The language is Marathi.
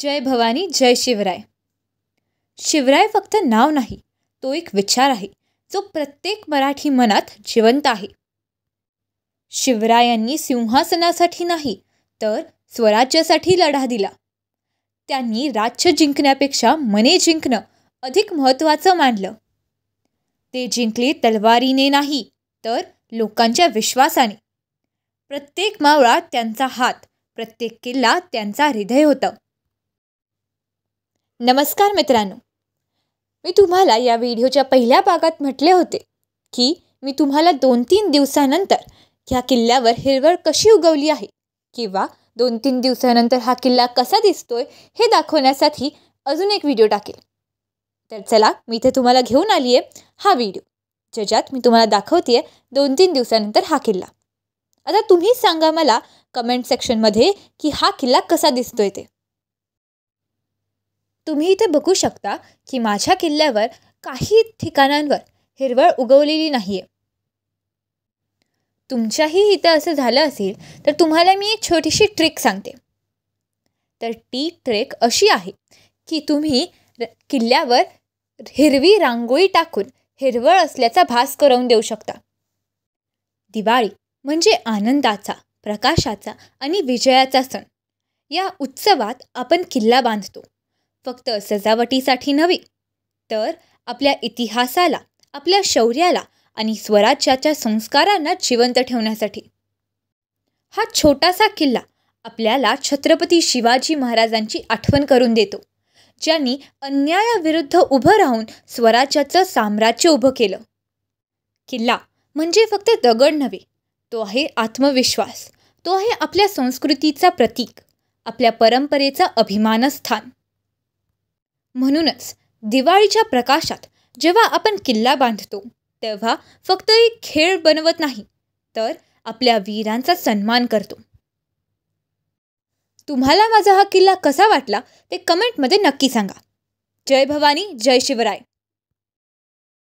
जय भवानी जय शिवराय. शिवराय फक्त नाव नाही, तो एक विचार आहे जो प्रत्येक मराठी मनात जिवंत आहे. शिवरायांनी सिंहासनासाठी नाही तर स्वराज्यासाठी लढा दिला. त्यांनी राज्य जिंकण्यापेक्षा मने जिंकणं अधिक महत्त्वाचं मानलं. ते जिंकले तलवारीने नाही तर लोकांच्या विश्वासाने. प्रत्येक मावळा त्यांचा हात, प्रत्येक किल्ला त्यांचा हृदय होतं. नमस्कार मित्रांनो, मी तुम्हाला या व्हिडिओच्या पहिल्या भागात म्हटले होते की मी तुम्हाला 2-3 दिवसानंतर ह्या किल्ल्यावर हिरवळ कशी उगवली आहे किंवा 2-3 दिवसानंतर हा किल्ला कसा दिसतोय हे दाखवण्यासाठी अजून एक व्हिडिओ टाकेल. तर चला, मी इथे तुम्हाला घेऊन आली आहे हा व्हिडिओ, ज्याच्यात मी तुम्हाला दाखवते 2-3 दिवसानंतर हा किल्ला. आता तुम्ही सांगा मला कमेंट सेक्शनमध्ये की हा किल्ला कसा दिसतोय ते. तुम्ही इथे बघू शकता की माझ्या किल्ल्यावर काही ठिकाणांवर हिरवळ उगवलेली नाही आहे. तुमच्याही इथं असं झालं असेल तर तुम्हाला मी एक छोटीशी ट्रिक सांगते. तर ती ट्रिक अशी आहे की तुम्ही किल्ल्यावर हिरवी रांगोळी टाकून हिरवळ असल्याचा भास करून देऊ शकता. दिवाळी म्हणजे आनंदाचा, प्रकाशाचा आणि विजयाचा सण. या उत्सवात आपण किल्ला बांधतो, फक्त सजावटीसाठी नव्हे तर आपल्या इतिहासाला, आपल्या शौर्याला आणि स्वराज्याच्या संस्कारांना जिवंत ठेवण्यासाठी. हा छोटासा किल्ला आपल्याला छत्रपती शिवाजी महाराजांची आठवण करून देतो, ज्यांनी अन्यायाविरुद्ध उभं राहून स्वराज्याचं साम्राज्य उभं केलं. किल्ला म्हणजे फक्त दगड नव्हे, तो आहे आत्मविश्वास, तो आहे आपल्या संस्कृतीचा प्रतीक, आपल्या परंपरेचा अभिमानस्थान. म्हणूनच दिवाळीच्या प्रकाशात जेव्हा आपण किल्ला बांधतो तेव्हा फक्त एक खेळ बनवत नाही तर आपल्या वीरांचा सन्मान करतो. तुम्हाला माझा हा किल्ला कसा वाटला ते कमेंटमध्ये नक्की सांगा. जय भवानी जय शिवराय.